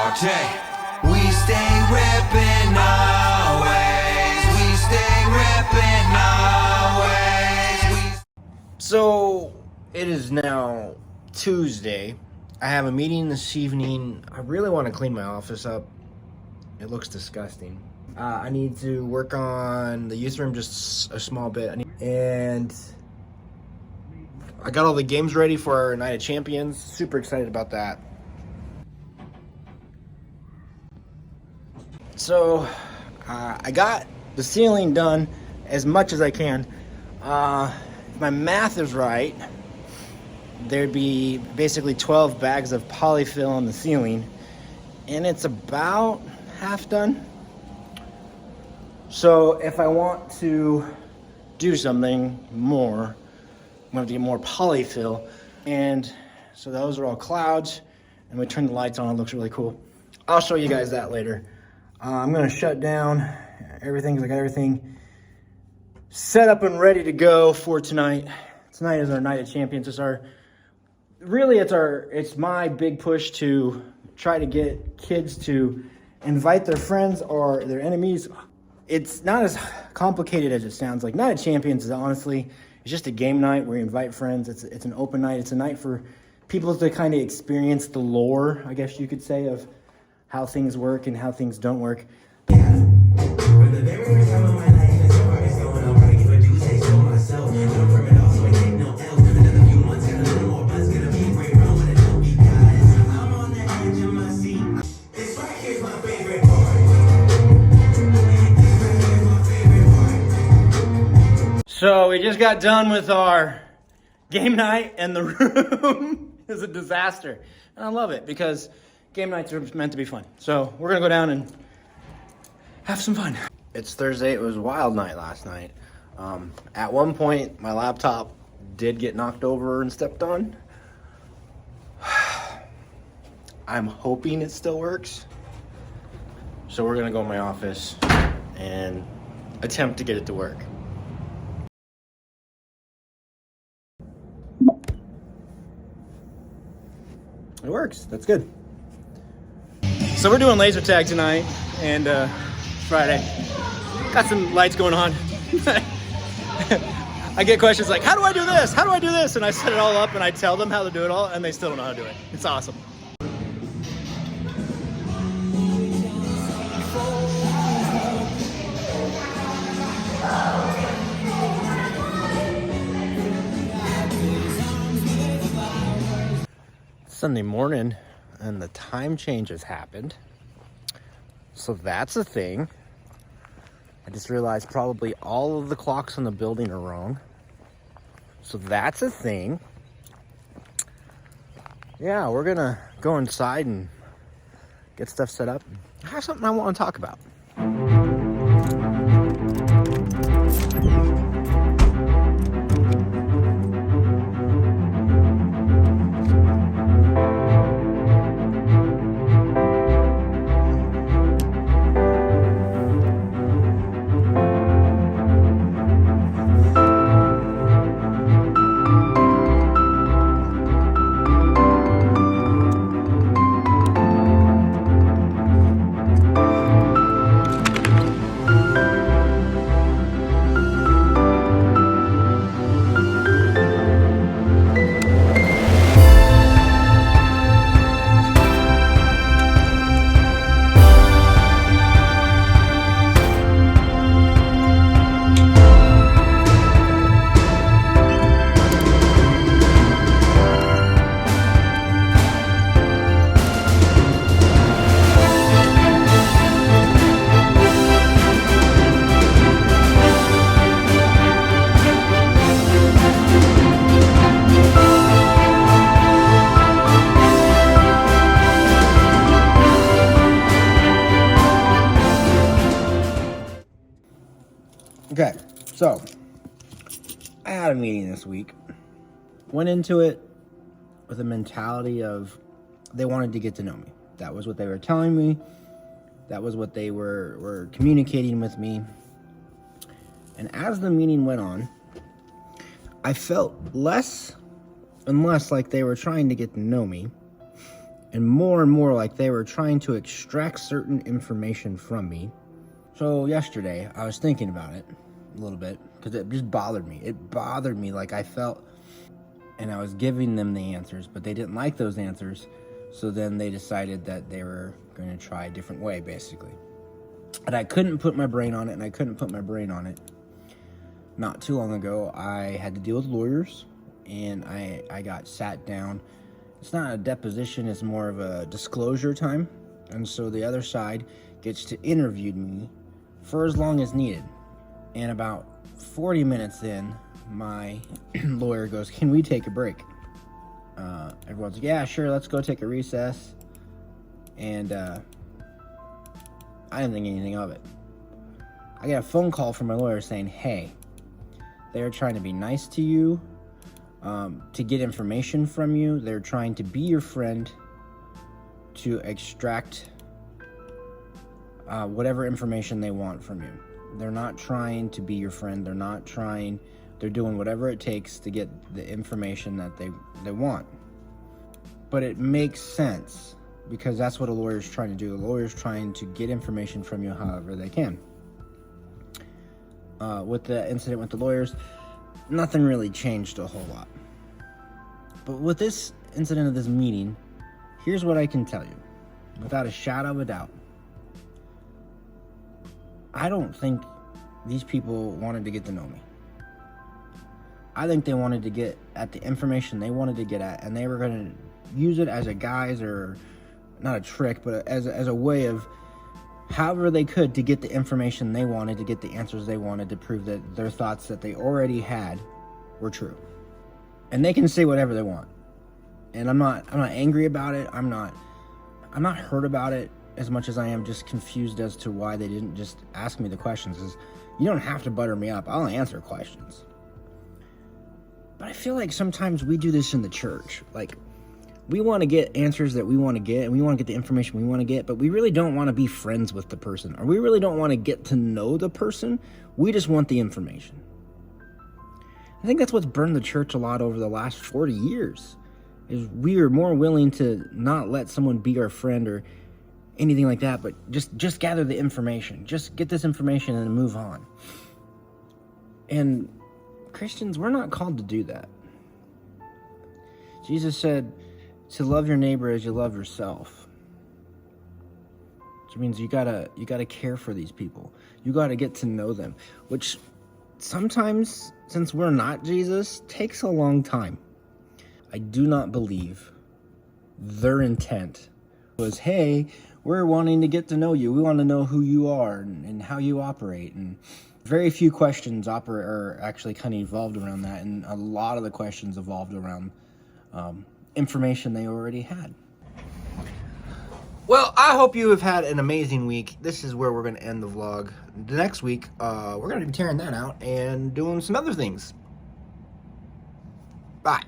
all day. We stay ripping always. We stay ripping always. So it is now Tuesday. I have a meeting this evening. I really want to clean my office up. It looks disgusting. I need to work on the youth room just a small bit. And I got all the games ready for our Night of Champions. Super excited about that. So I got the ceiling done as much as I can. If my math is right, there'd be basically 12 bags of polyfill on the ceiling, and it's about half done. So if I want to do something more, I'm gonna have to get more polyfill. And so those are all clouds, and we turn the lights on, it looks really cool. I'll show you guys that later. I'm gonna shut down everything because I got everything set up and ready to go for tonight. Tonight is our Night of Champions. It's my big push to try to get kids to invite their friends or their enemies. It's not as complicated as it sounds. Like, Night of Champions is honestly, it's just a game night where you invite friends. It's an open night. It's a night for people to kind of experience the lore, I guess you could say, of how things work and how things don't work. So we just got done with our game night, and the room is a disaster. And I love it because game nights are meant to be fun. So we're gonna go down and have some fun. It's Thursday. It was a wild night last night. At one point, my laptop did get knocked over and stepped on. I'm hoping it still works. So we're gonna go in my office and attempt to get it to work. It works. That's good. So we're doing laser tag tonight, and Friday. Got some lights going on. I get questions like, how do I do this? How do I do this? And I set it all up, and I tell them how to do it all, and they still don't know how to do it. It's awesome. Sunday morning, and the time change has happened. So that's a thing. I just realized probably all of the clocks in the building are wrong. So that's a thing. Yeah, we're gonna go inside and get stuff set up. I have something I want to talk about. Okay, so I had a meeting this week. Went into it with a mentality of they wanted to get to know me. That was what they were telling me. That was what they were communicating with me. And as the meeting went on, I felt less and less like they were trying to get to know me and more like they were trying to extract certain information from me. So yesterday, I was thinking about it a little bit because it just bothered me. It bothered me like I felt, and I was giving them the answers, but they didn't like those answers. So then they decided that they were going to try a different way, basically. And I couldn't put my brain on it, Not too long ago, I had to deal with lawyers, and I got sat down. It's not a deposition, it's more of a disclosure time. And so the other side gets to interview me for as long as needed. And about 40 minutes in, my lawyer goes, "Can we take a break?" Everyone's like, "Yeah, sure, let's go take a recess." And I didn't think anything of it. I get a phone call from my lawyer saying, "Hey, they're trying to be nice to you, to get information from you. They're trying to be your friend to extract whatever information they want from you. They're not trying to be your friend. They're doing whatever it takes to get the information that they want." But it makes sense because that's what a lawyer's trying to do. A lawyer's trying to get information from you however they can. With the incident with the lawyers, nothing really changed a whole lot. But with this incident of this meeting, here's what I can tell you, without a shadow of a doubt. I don't think these people wanted to get to know me. I think they wanted to get at the information they wanted to get at, and they were going to use it as a guise, or not a trick, but as a way of however they could to get the information they wanted, to get the answers they wanted, to prove that their thoughts that they already had were true. And they can say whatever they want. And I'm not angry about it. I'm not hurt about it as much as I am just confused as to why they didn't just ask me the questions. Is you don't have to butter me up. I'll answer questions. But I feel like sometimes we do this in the church. Like, we want to get answers that we want to get, and we want to get the information we want to get, but we really don't want to be friends with the person, or we really don't want to get to know the person. We just want the information. I think that's what's burned the church a lot over the last 40 years, is we are more willing to not let someone be our friend or anything like that, but just gather the information. Just get this information and move on. And Christians, we're not called to do that. Jesus said to love your neighbor as you love yourself. Which means you gotta care for these people. You gotta get to know them, which sometimes, since we're not Jesus, takes a long time. I do not believe their intent was, "Hey, we're wanting to get to know you. We want to know who you are and how you operate." And very few questions are actually kind of evolved around that, and a lot of the questions evolved around information they already had. Well, I hope you have had an amazing week. This is where we're going to end the vlog. The next week, we're going to be tearing that out and doing some other things. Bye.